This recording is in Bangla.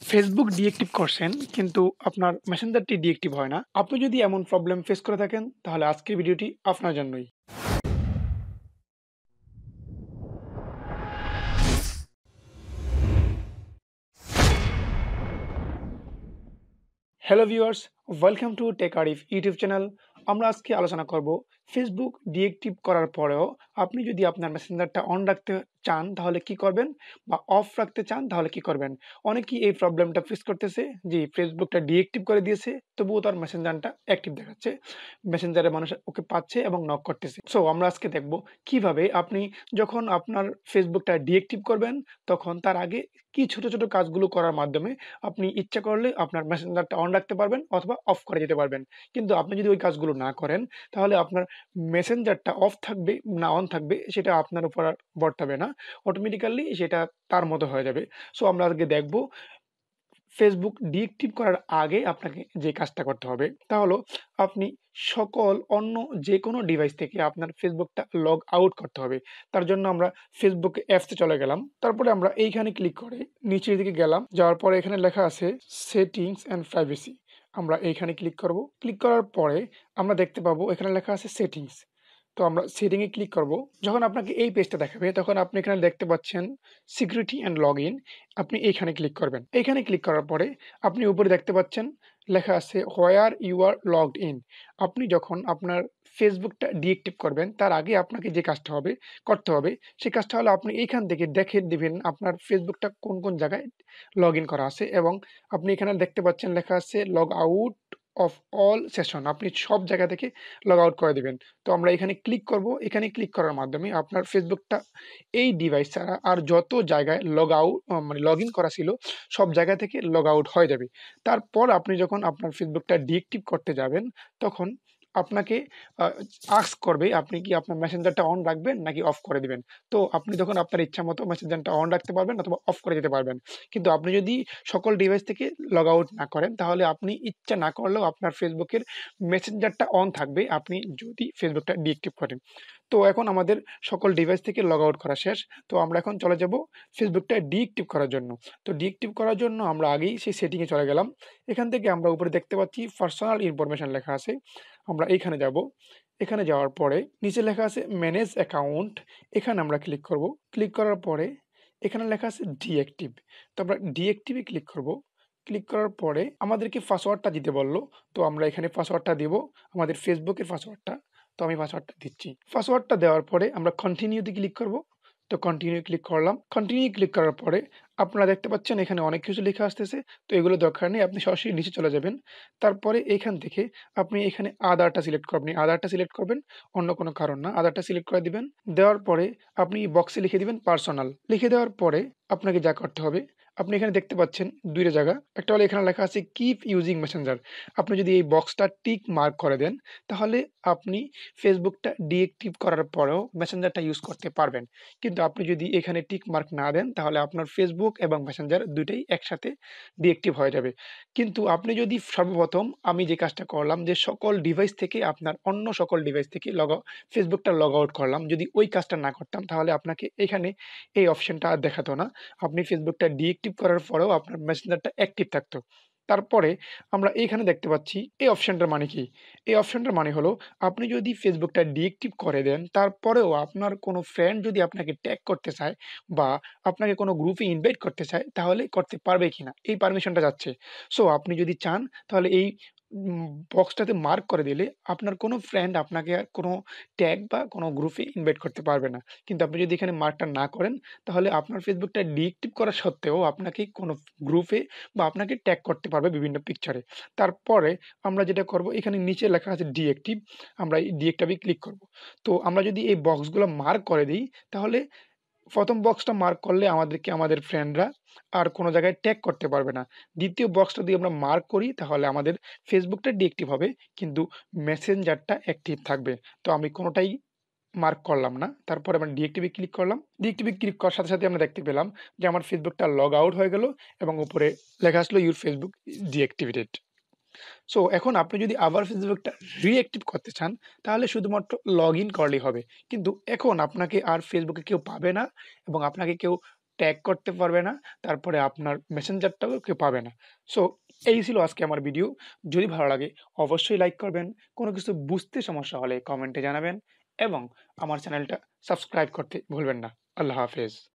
ফেসবুক ডিএক্টিভ করছেন কিন্তু আপনার মেসেঞ্জারটি ডিএক্টিভ হয় না। আপনি যদি এমন প্রবলেম ফেস করে থাকেন তাহলে আজকের ভিডিওটি আপনার জন্যই। Hello viewers, welcome to tech Arif YouTube channel. আমরা আজকে আলোচনা করব ফেসবুক ডিএক্টিভ করার পরেও আপনি যদি আপনার মেসেঞ্জারটা অন রাখতে চান তাহলে কি করবেন, বা অফ রাখতে চান তাহলে কি করবেন। অনেকেই এই প্রবলেমটা ফেস করতেছে যে ফেসবুকটা ডিএক্টিভ করে দিয়েছে তবুও তার মেসেঞ্জারটা অ্যাক্টিভ দেখাচ্ছে, মেসেঞ্জারে মানুষ ওকে পাচ্ছে এবং নক করতেছে। সো আমরা আজকে দেখব কিভাবে আপনি যখন আপনার ফেসবুকটা ডিএক্টিভ করবেন তখন তার আগে কি ছোট ছোট কাজগুলো করার মাধ্যমে আপনি ইচ্ছা করলে আপনার মেসেঞ্জারটা অন রাখতে পারবেন অথবা অফ করে দিতে পারবেন। কিন্তু আপনি যদি ওই কাজগুলো না করেন তাহলে আপনার মেসেঞ্জারটা অফ থাকবে না অন থাকবে সেটা আপনার উপর আর বর্তাবে না, অটোমেটিক্যালি সেটা তার মতো হয়ে যাবে। সো আমরা আজকে দেখব ফেসবুক ডিএক্টিভ করার আগে আপনাকে যে কাজটা করতে হবে তা হলো আপনি সকল অন্য যে কোনো ডিভাইস থেকে আপনার ফেসবুকটা লগ আউট করতে হবে। তার জন্য আমরা ফেসবুক অ্যাপসে চলে গেলাম, তারপরে আমরা এইখানে ক্লিক করে নিচের দিকে গেলাম, যাওয়ার পরে এখানে লেখা আছে সেটিংস অ্যান্ড প্রাইভেসি। আমরা এইখানে ক্লিক করব। ক্লিক করার পরে আমরা দেখতে পাবো এখানে লেখা আছে সেটিংস। তো আমরা সেটিংয়ে ক্লিক করব। যখন আপনাকে এই পেজটা দেখাবে তখন আপনি এখানে দেখতে পাচ্ছেন সিকিউরিটি অ্যান্ড লগ ইন। আপনি এইখানে ক্লিক করবেন। এইখানে ক্লিক করার পরে আপনি উপরে দেখতে পাচ্ছেন লেখা আছে where you are logged in. আপনি যখন আপনার ফেসবুকটা ডিএক্টিভ করবেন তার আগে আপনাকে যে কাজটা করতে হবে সেই কাজটা হলো আপনি এইখান থেকে দেখে দিবেন আপনার ফেসবুকটা কোন কোন জায়গায় লগ ইন করা আছে, এবং আপনি এখানে দেখতে পাচ্ছেন লেখা আছে log out of all session. আপনি সব জায়গা থেকে লগ আউট করে দিবেন। তো আমরা এখানে ক্লিক করব। এখানে ক্লিক করার মাধ্যমে আপনার ফেসবুকটা এই ডিভাইস ছাড়া আর যত জায়গায় লগ আউট মানে লগ ইন করা ছিল সব জায়গা থেকে লগ আউট হয়ে যাবে। তারপর আপনি যখন আপনার ফেসবুকটা ডিএক্টিভ করতে যাবেন তখন আপনাকে আস্ক করবে আপনি কি আপনার মেসেঞ্জারটা অন রাখবেন নাকি অফ করে দিবেন। তো আপনি তখন আপনার ইচ্ছা মতো মেসেঞ্জারটা অন রাখতে পারবেন অথবা অফ করে দিতে পারবেন। কিন্তু আপনি যদি সকল ডিভাইস থেকে লগ আউট না করেন তাহলে আপনি ইচ্ছা না করলেও আপনার ফেসবুকের মেসেঞ্জারটা অন থাকবে আপনি যদি ফেসবুকটা ডিএক্টিভ করেন। তো এখন আমাদের সকল ডিভাইস থেকে লগ আউট করা শেষ। তো আমরা এখন চলে যাব ফেসবুকটা ডিএক্টিভ করার জন্য। তো ডিএক্টিভ করার জন্য আমরা আগেই সেই সেটিংয়ে চলে গেলাম। এখান থেকে আমরা উপরে দেখতে পাচ্ছি পার্সোনাল ইনফরমেশন লেখা আছে। আমরা এইখানে যাব। এখানে যাওয়ার পরে নিচে লেখা আছে ম্যানেজ অ্যাকাউন্ট। এখানে আমরা ক্লিক করব। ক্লিক করার পরে এখানে লেখা আছে ডিএক্টিভ। তো আমরা ডিএক্টিভে ক্লিক করব। ক্লিক করার পরে আমাদেরকে পাসওয়ার্ডটা দিতে বলল। তো আমরা এখানে পাসওয়ার্ডটা দিব, আমাদের ফেসবুকের পাসওয়ার্ডটা। তো আমি পাসওয়ার্ডটা দিচ্ছি। পাসওয়ার্ডটা দেওয়ার পরে আমরা কন্টিনিউতে ক্লিক করব। তো কন্টিনিউ ক্লিক করলাম। কন্টিনিউ ক্লিক করার পরে আপনারা দেখতে পাচ্ছেন এখানে অনেক কিছু লেখা আসতেছে। তো এগুলো দরকার নেই, আপনি সরাসরি নিচে চলে যাবেন। তারপরে এইখান থেকে আপনি এখানে আধারটা সিলেক্ট করবেন। আধারটা সিলেক্ট করবেন, অন্য কোনো কারণ না। আধারটা সিলেক্ট করে দিবেন। দেওয়ার পরে আপনি বক্সে লিখে দিবেন পার্সোনাল। লিখে দেওয়ার পরে আপনাকে যা করতে হবে, আপনি এখানে দেখতে পাচ্ছেন ২ টা জায়গা। একটা হলো এখানে লেখা আছে কিপ ইউজিং মেসেঞ্জার। আপনি যদি এই বক্সটা টিক মার্ক করে দেন তাহলে আপনি ফেসবুকটা ডিএক্টিভ করার পরেও মেসেঞ্জারটা ইউজ করতে পারবেন। কিন্তু আপনি যদি এখানে টিক মার্ক না দেন তাহলে আপনার ফেসবুক এবং মেসেঞ্জার দুইটাই একসাথে ডিএক্টিভ হয়ে যাবে। কিন্তু আপনি যদি সর্বপ্রথম আমি যে কাজটা করলাম যে সকল ডিভাইস থেকে আপনার অন্য সকল ডিভাইস থেকে ফেসবুকটা লগ আউট করলাম, যদি ওই কাজটা না করতাম তাহলে আপনাকে এখানে এই অপশনটা আর দেখাতো না। আপনি ফেসবুকটা ডিএক্টিভ করার পরেও আপনার মেসেঞ্জারটা অ্যাক্টিভ থাকতো। তারপরে আমরা এইখানে দেখতে পাচ্ছি এই অপশনটার মানে কি? এই অপশনটার মানে হলো আপনি যদি ফেসবুকটা ডিএক্টিভ করে দেন তারপরেও আপনার কোনো ফ্রেন্ড যদি আপনাকে ট্যাগ করতে চায় বা আপনাকে কোনো গ্রুপে ইনভাইট করতে চায় তাহলে করতে পারবে কিনা এই পারমিশনটা যাচ্ছে। সো আপনি যদি চান তাহলে এই বক্সটাতে মার্ক করে দিলে আপনার কোনো ফ্রেন্ড আপনাকে আর কোনো ট্যাগ বা কোনো গ্রুপে ইনভাইট করতে পারবে না। কিন্তু আপনি যদি এখানে মার্কটা না করেন তাহলে আপনার ফেসবুকটা ডিএক্টিভ করা সত্ত্বেও আপনাকে কোনো গ্রুপে বা আপনাকে ট্যাগ করতে পারবে বিভিন্ন পিকচারে। তারপরে আমরা যেটা করব এখানে নিচে লেখা আছে ডিএক্টিভ, আমরা এই ডিএক্টিভে ক্লিক করব। তো আমরা যদি এই বক্সগুলো মার্ক করে দিই তাহলে প্রথম বক্সটা মার্ক করলে আমাদেরকে আমাদের ফ্রেন্ডরা আর কোনো জায়গায় ট্যাগ করতে পারবে না। দ্বিতীয় বক্সটা যদি আমরা মার্ক করি তাহলে আমাদের ফেসবুকটা ডিএক্টিভ হবে কিন্তু মেসেঞ্জারটা অ্যাক্টিভ থাকবে। তো আমি কোনোটাই মার্ক করলাম না। তারপরে আমরা ডিএক্টিভে ক্লিক করলাম। ডিএক্টিভে ক্লিক করার সাথে সাথে আমরা দেখতে পেলাম যে আমার ফেসবুকটা লগ আউট হয়ে গেল এবং উপরে লেখা আসলো ইউর ফেসবুক ডিএক্টিভেটেড। সো এখন আপনি যদি আবার ফেসবুকটা রিঅ্যাক্টিভ করতে চান তাহলে শুধুমাত্র লগ ইন করলেই হবে। কিন্তু এখন আপনাকে আর ফেসবুকে কেউ পাবে না এবং আপনাকে কেউ ট্যাগ করতে পারবে না, তারপরে আপনার মেসেঞ্জারটাও কেউ পাবে না। সো এই ছিল আজকে আমার ভিডিও। যদি ভালো লাগে অবশ্যই লাইক করবেন। কোনো কিছু বুঝতে সমস্যা হলে কমেন্টে জানাবেন এবং আমার চ্যানেলটা সাবস্ক্রাইব করতে ভুলবেন না। আল্লাহ হাফেজ।